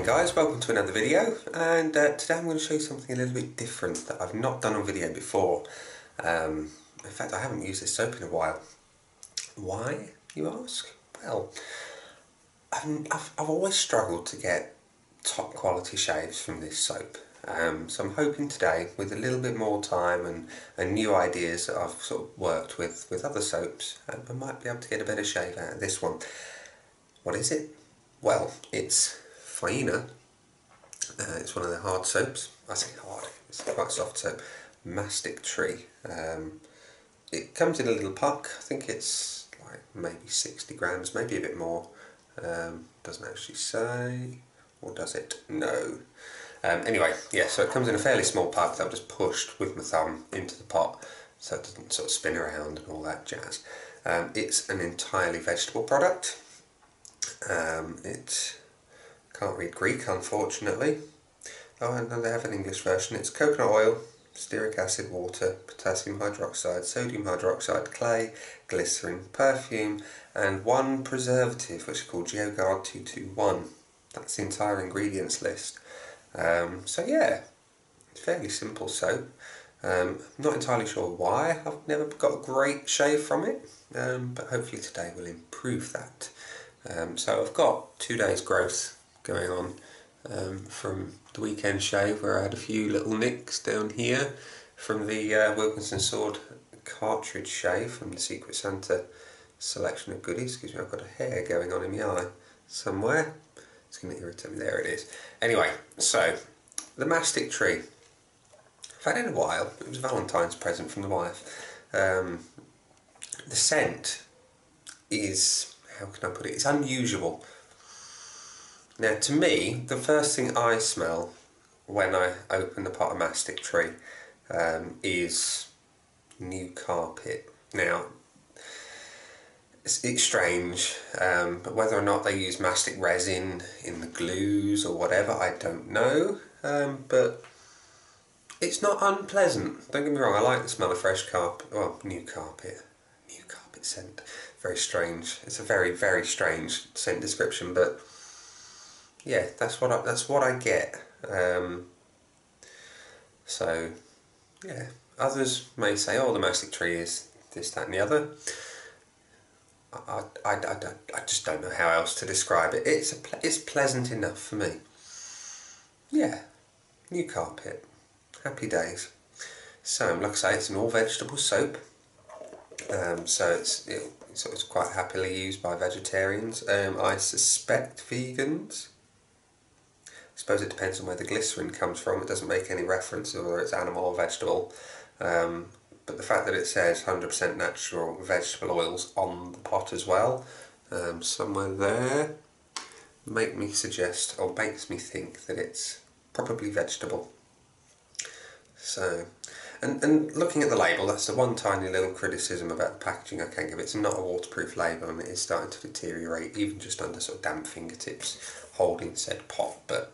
morning guys, welcome to another video, and today I'm going to show you something a little bit different that I've not done on video before. In fact, I haven't used this soap in a while. Why, you ask? Well, I've always struggled to get top quality shaves from this soap. So I'm hoping today, with a little bit more time and new ideas that I've sort of worked with other soaps, I might be able to get a better shave out of this one. What is it? Well, it's Faena. It's one of the hard soaps. I say hard, it's quite soft soap. Mastic Tree. It comes in a little puck. I think it's like maybe 60 grams, maybe a bit more. Doesn't actually say, or does it? No. Anyway, yeah, so it comes in a fairly small puck that I've just pushed with my thumb into the pot so it doesn't sort of spin around and all that jazz. It's an entirely vegetable product. It can't read Greek, unfortunately. Oh, and they have an English version. It's coconut oil, stearic acid, water, potassium hydroxide, sodium hydroxide, clay, glycerin, perfume, and one preservative, which is called GeoGuard 221. That's the entire ingredients list. So yeah, it's fairly simple soap. I'm not entirely sure why I've never got a great shave from it, but hopefully today will improve that. So I've got 2 days growth going on from the weekend shave, where I had a few little nicks down here from the Wilkinson Sword cartridge shave from the Secret Santa selection of goodies. Excuse me, I've got a hair going on in my eye somewhere. It's going to irritate me. There it is. Anyway, so the Mastic Tree. I've had it in a while. It was a Valentine's present from the wife. The scent is, how can I put it? It's unusual. Now, to me, the first thing I smell when I open the pot of Mastic Tree is new carpet. Now, it's strange, but whether or not they use mastic resin in the glues or whatever, I don't know. But it's not unpleasant. Don't get me wrong, I like the smell of fresh carpet, well, new carpet scent. Very strange. It's a very, very strange scent description, but yeah, that's what I get. So yeah, others may say, oh, the Mastic Tree is this, that, and the other. I just don't know how else to describe it. It's pleasant enough for me. Yeah, new carpet, happy days. So, like I say, it's an all vegetable soap. So it's quite happily used by vegetarians. I suspect vegans. I suppose it depends on where the glycerin comes from. It doesn't make any reference to whether it's animal or vegetable. But the fact that it says 100% natural vegetable oils on the pot as well, somewhere there, makes me think that it's probably vegetable. So, and looking at the label, that's the one tiny little criticism about the packaging I can give. It's not a waterproof label, and it is starting to deteriorate, even just under sort of damp fingertips holding said pot. But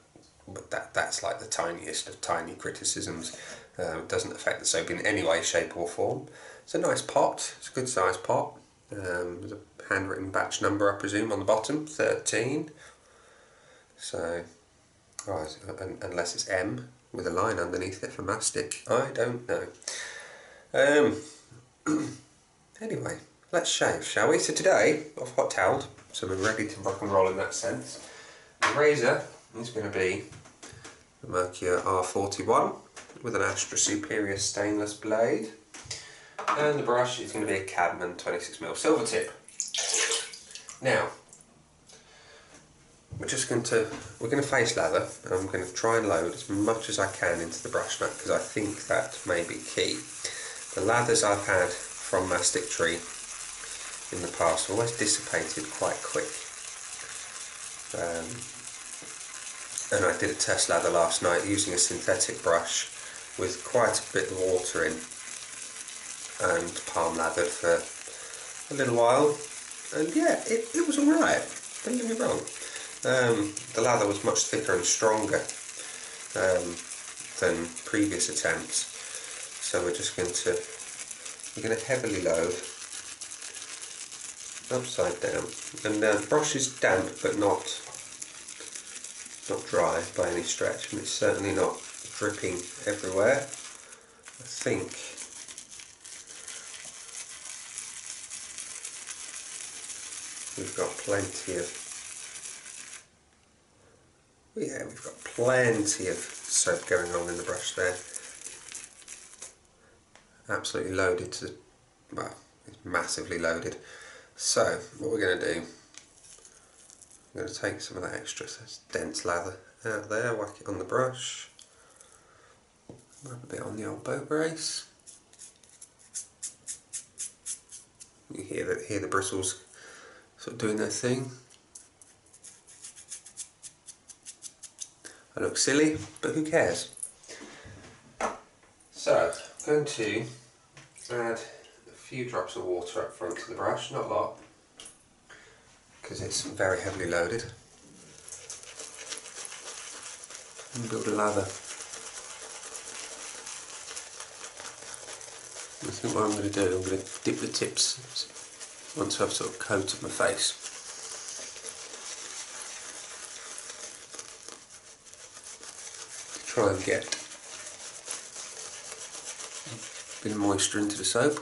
that's like the tiniest of tiny criticisms. It doesn't affect the soap in any way, shape or form. It's a nice pot, it's a good sized pot. There's a handwritten batch number, I presume, on the bottom, 13. So, unless it's M with a line underneath it for mastic, I don't know. Anyway, let's shave, shall we? So today, I've hot toweled, so we're ready to rock and roll in that sense. The razor is going to be the Mercure R41 with an Astra Superior stainless blade, and the brush is going to be a Cadman 26mm silver tip. Now, we're going to face lather, and I'm going to try and load as much as I can into the brush nut, because I think that may be key. The lathers I've had from Mastic Tree in the past have always dissipated quite quick. And I did a test lather last night using a synthetic brush with quite a bit of water in, and palm lathered for a little while, and yeah, it was alright, don't get me wrong. The lather was much thicker and stronger than previous attempts, so we're going to heavily load upside down, and the brush is damp but not not dry by any stretch, and it's certainly not dripping everywhere. I think we've got plenty of soap going on in the brush there. Absolutely loaded to, well, it's massively loaded. So what we're going to do, I'm going to take some of that extra dense lather out there, whack it on the brush, rub a bit on the old boat brace. You hear the bristles sort of doing their thing. I look silly, but who cares? So, I'm going to add a few drops of water up front to the brush, not a lot, because it's very heavily loaded, and build a lather. I think what I'm going to do, I'm going to dip the tips once I've sort of coated my face. To try and get a bit of moisture into the soap.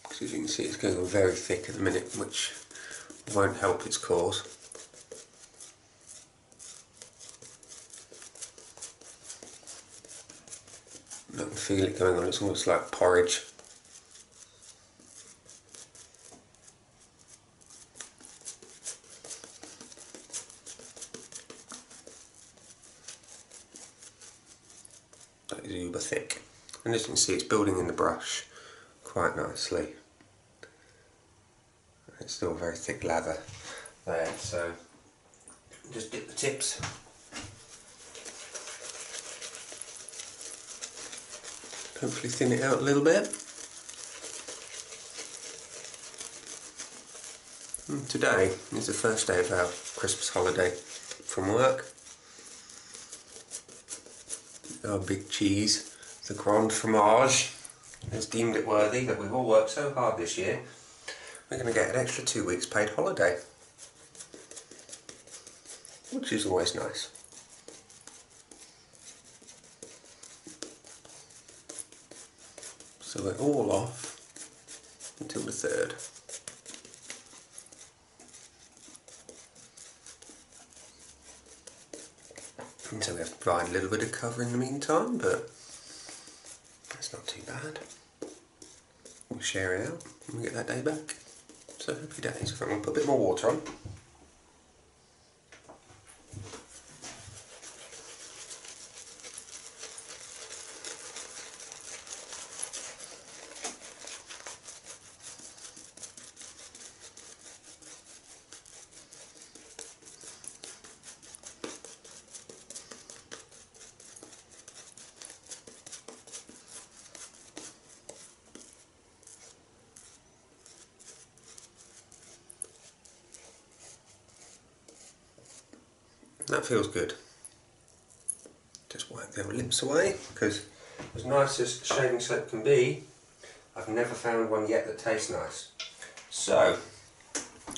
Because as you can see, it's going very thick at the minute, which won't help its cause. I can feel it going on, it's almost like porridge. That is uber thick. And as you can see, it's building in the brush quite nicely. It's still a very thick lather there, so just dip the tips. Hopefully thin it out a little bit. And today is the first day of our Christmas holiday from work. Our big cheese, the Grand Fromage, has deemed it worthy that we've all worked so hard this year. We're going to get an extra 2 weeks paid holiday, which is always nice. So we're all off until the 3rd. And so we have to provide a little bit of cover in the meantime, but that's not too bad. We'll share it out and we get that day back. So happy days. I'm going to put a bit more water on. That feels good. Just wipe the old lips away, because as nice as shaving soap can be, I've never found one yet that tastes nice. So,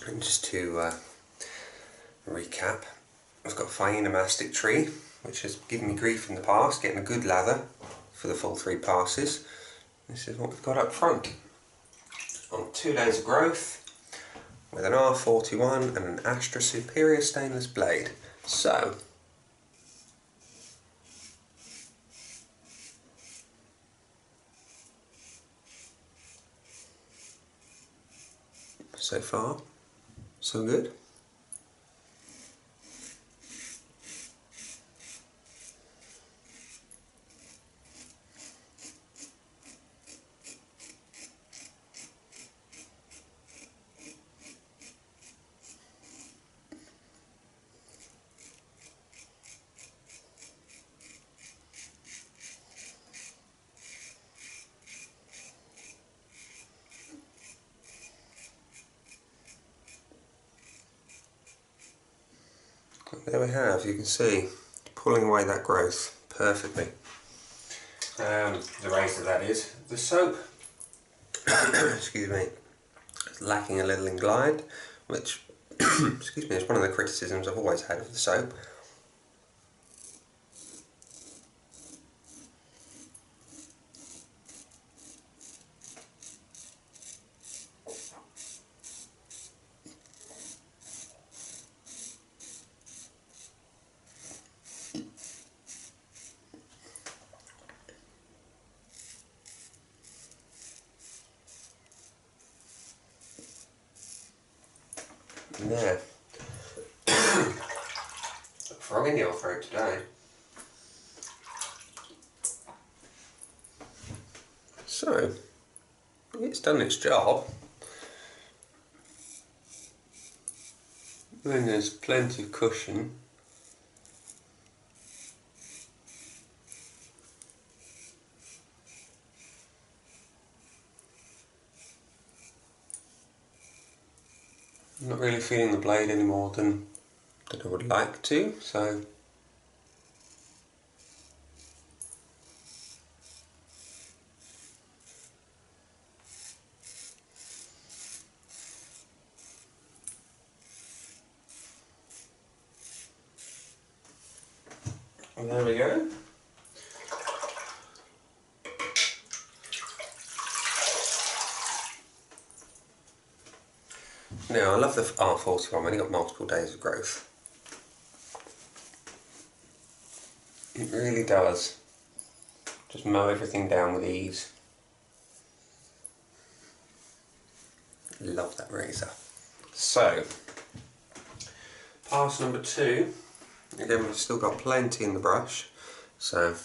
and just to recap, I've got Faena Mastic Tree, which has given me grief in the past, getting a good lather for the full 3 passes. This is what we've got up front. On 2 days of growth, with an R41 and an Astra Superior stainless blade. So far, so good. There we have, you can see, pulling away that growth perfectly. The razor, that is. The soap, excuse me, is lacking a little in glide, which excuse me, it's one of the criticisms I've always had of the soap. There. Frog in your throat today. So, it's done its job. Then there's plenty of cushion. I'm not really feeling the blade any more than I would like to, so and there we go. Now I love the R41, I've only got multiple days of growth. It really does just mow everything down with ease. Love that razor. So, pass number 2. Again, we've still got plenty in the brush, so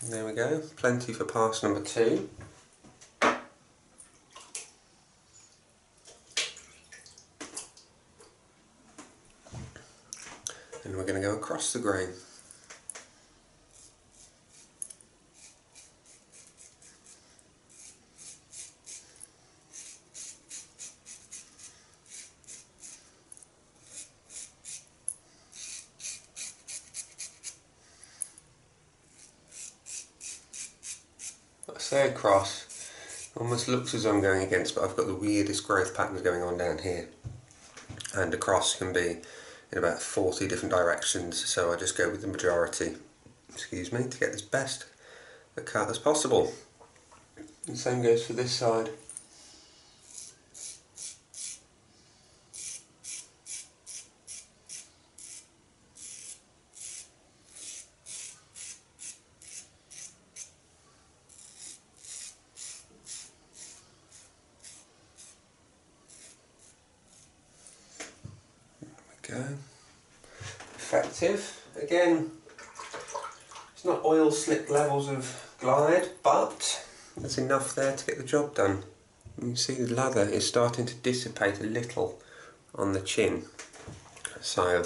there we go, plenty for pass number 2. And we're going to go across the grain. I say across, almost looks as though I'm going against, but I've got the weirdest growth patterns going on down here. And across can be in about 40 different directions, so I just go with the majority, excuse me, to get as best a cut as possible. The same goes for this side. There we go. Effective. Again, it's not oil slick levels of glide, but there's enough there to get the job done. You see the lather is starting to dissipate a little on the chin, so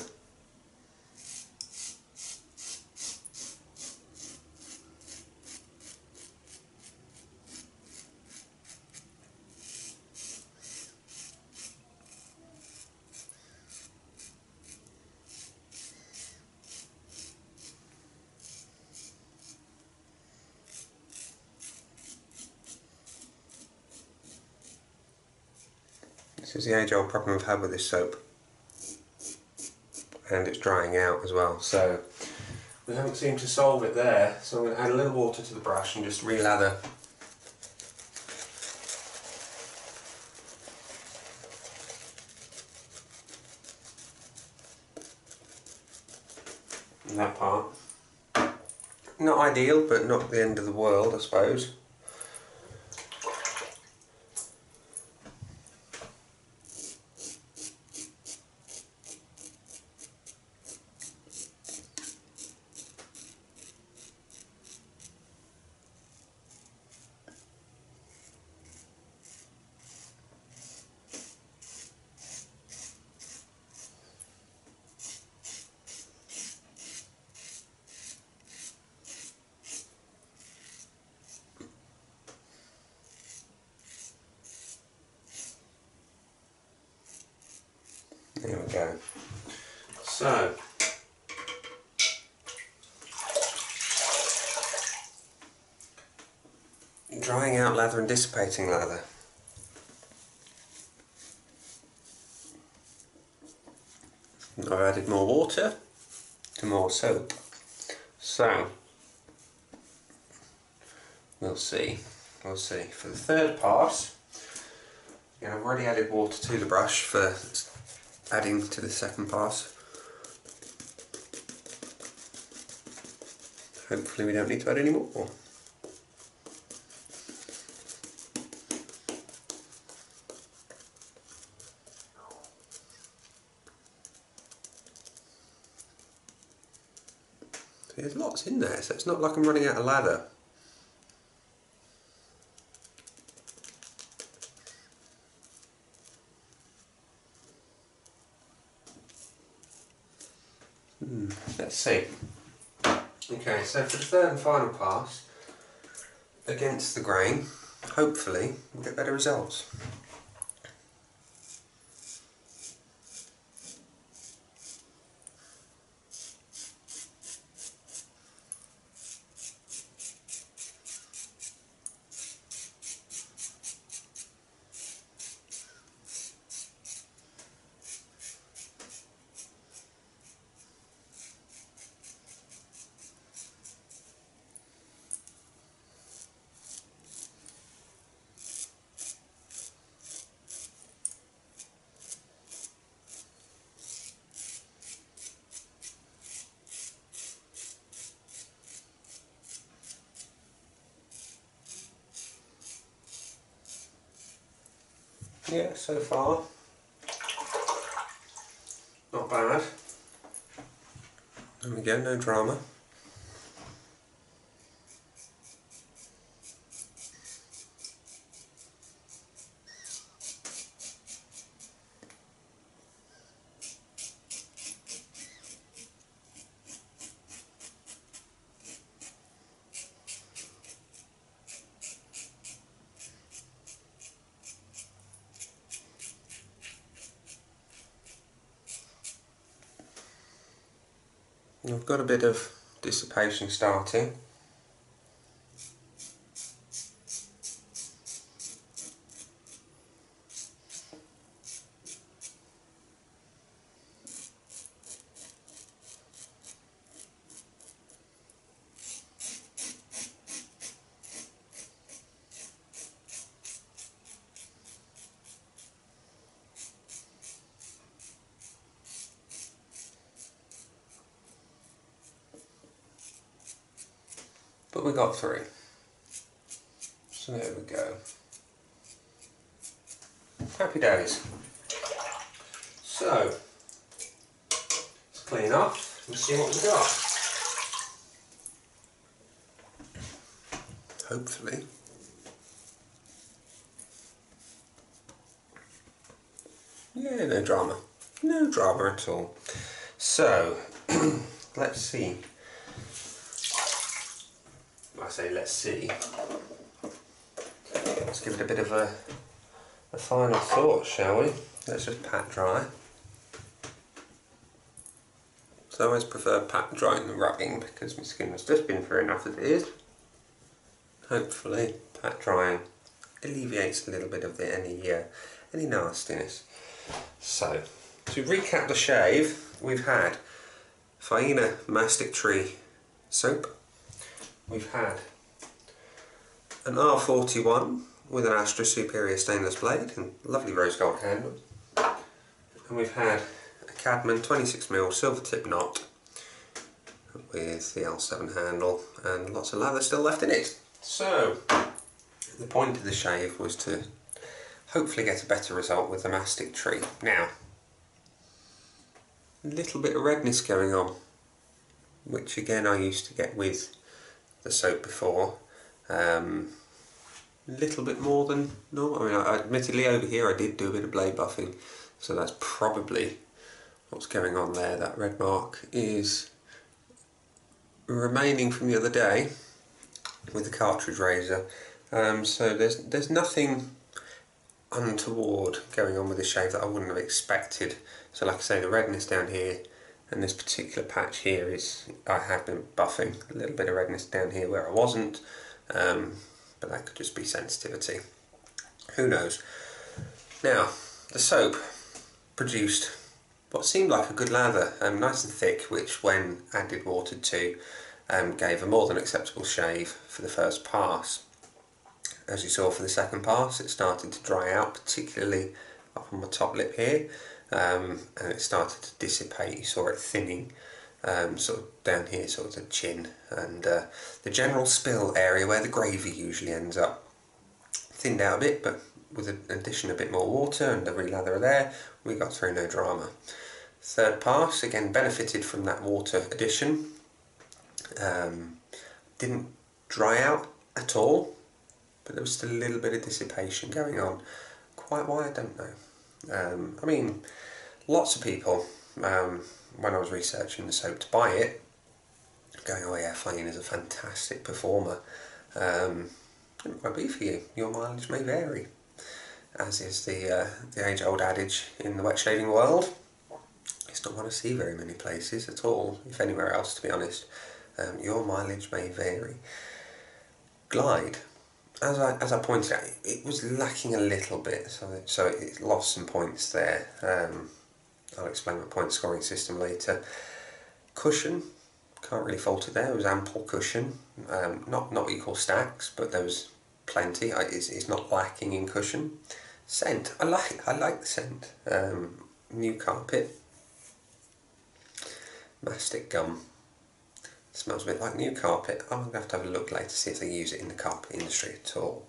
this is the age-old problem I've had with this soap, and it's drying out as well, so we haven't seemed to solve it there, so I'm going to add a little water to the brush and just re-lather. That part. Not ideal, but not the end of the world, I suppose. There we go. So, drying out lather and dissipating lather. I've added more water to more soap. So, we'll see. For the third pass, I've already added water to the brush for adding to the second pass. Hopefully we don't need to add any more. There's lots in there, so it's not like I'm running out of lather. Let's see. Okay, so for the third and final pass, against the grain, hopefully we'll get better results. Yeah, so far, not bad. There we go, no drama. I've got a bit of dissipation starting. But we got through. So there we go. Happy days. So, let's clean off and see what we got. Hopefully. Yeah, no drama. No drama at all. So, let's see. I say let's see. Let's give it a bit of a final thought, shall we? Let's just pat dry. So I always prefer pat drying than rubbing because my skin has just been through enough as it is. Hopefully pat drying alleviates a little bit of any nastiness. So, to recap the shave, we've had Faena Mastic Tree soap. We've had an R41 with an Astra Superior stainless blade and lovely rose gold handle. And we've had a Cadman 26mm silver tip knot with the L7 handle and lots of lather still left in it. So, the point of the shave was to hopefully get a better result with the Mastic Tree. Now, a little bit of redness going on, which again I used to get with the soap before. A little bit more than normal. I mean, admittedly over here I did do a bit of blade buffing, so that's probably what's going on there. That red mark is remaining from the other day with the cartridge razor. So there's nothing untoward going on with the shave that I wouldn't have expected. So like I say, the redness down here and this particular patch here is, I have been buffing. A little bit of redness down here where I wasn't, but that could just be sensitivity. Who knows? Now, the soap produced what seemed like a good lather, nice and thick, which when added water to gave a more than acceptable shave for the first pass. As you saw for the second pass, it started to dry out, particularly up on my top lip here, and it started to dissipate. You saw it thinning sort of down here, sort of the chin, and the general spill area where the gravy usually ends up. Thinned out a bit, but with an addition of a bit more water and the relather there, we got through no drama. Third pass, again benefited from that water addition. Didn't dry out at all, but there was still a little bit of dissipation going on. Quite why, I don't know. I mean, lots of people, when I was researching the soap to buy it, going, oh yeah, Faena is a fantastic performer. It might be for you. Your mileage may vary, as is the age-old adage in the wet shaving world. It's not one I see very many places at all, if anywhere else, to be honest. Your mileage may vary. Glide, as I pointed out, it was lacking a little bit, so it lost some points there. I'll explain my point scoring system later. Cushion, can't really fault it there. It was ample cushion, not what you call stacks, but there was plenty. It's not lacking in cushion. Scent, I like the scent. New carpet, mastic gum. Smells a bit like new carpet. I'm going to have a look later to see if they use it in the carpet industry at all.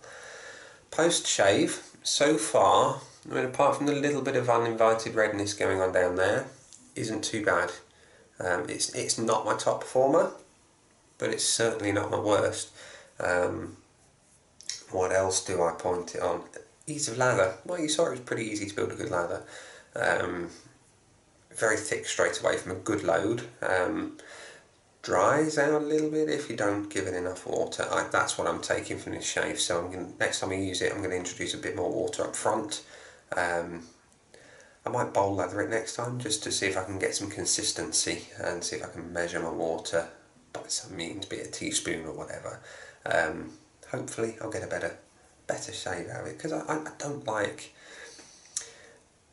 Post shave, so far, I mean, apart from the little bit of uninvited redness going on down there, isn't too bad. It's not my top performer, but it's certainly not my worst. What else do I point it on? Ease of lather. Well, you saw it was pretty easy to build a good lather. Very thick straight away from a good load. Dries out a little bit if you don't give it enough water. That's what I'm taking from this shave, so next time I use it I'm going to introduce a bit more water up front. I might bowl lather it next time just to see if I can get some consistency and see if I can measure my water by some means, be it a teaspoon or whatever. Hopefully I'll get a better shave out of it, because I don't like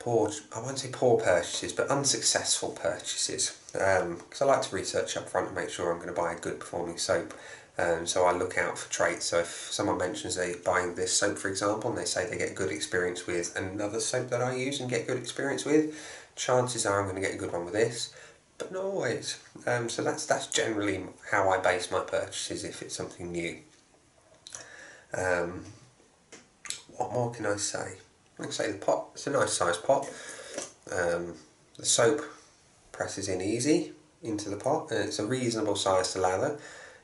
I won't say poor purchases, but unsuccessful purchases, because I like to research up front and make sure I'm going to buy a good performing soap. So I look out for traits. So if someone mentions they're buying this soap, for example, and they say they get good experience with another soap that I use and get good experience with, chances are I'm going to get a good one with this, but not always. So that's generally how I base my purchases if it's something new. What more can I say? Like I say, the pot, it's a nice sized pot. The soap presses in easy into the pot, and it's a reasonable size to lather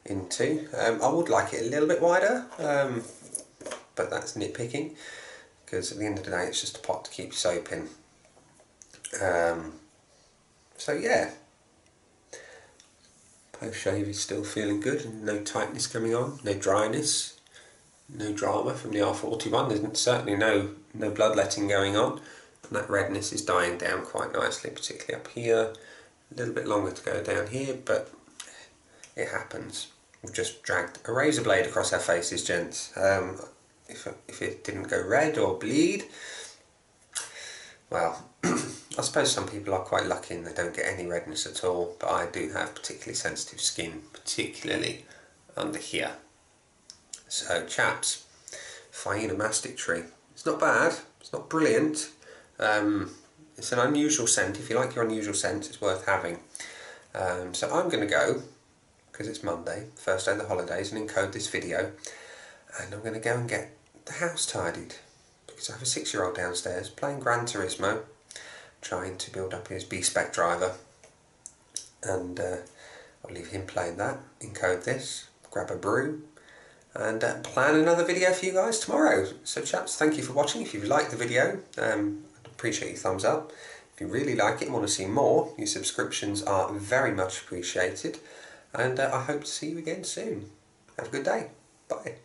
into. I would like it a little bit wider, but that's nitpicking, because at the end of the day it's just a pot to keep your soap in. So yeah, post shave is still feeling good, and no tightness coming on, no dryness. No drama from the R41, there's certainly no bloodletting going on, and that redness is dying down quite nicely, particularly up here. A little bit longer to go down here, but it happens. We've just dragged a razor blade across our faces, gents. If it didn't go red or bleed, well, I suppose some people are quite lucky and they don't get any redness at all, but I do have particularly sensitive skin, particularly under here. So chaps, Faena Mastic Tree. It's not bad, it's not brilliant. It's an unusual scent. If you like your unusual scent, it's worth having. So I'm going to go, because it's Monday, first day of the holidays, and encode this video, and I'm going to go and get the house tidied, because I have a 6-year-old downstairs playing Gran Turismo, trying to build up his B-Spec driver, and I'll leave him playing that, encode this, grab a brew, and plan another video for you guys tomorrow. So chaps, thank you for watching. If you've liked the video, I'd appreciate your thumbs up. If you really like it and want to see more, your subscriptions are very much appreciated, and I hope to see you again soon. Have a good day. Bye.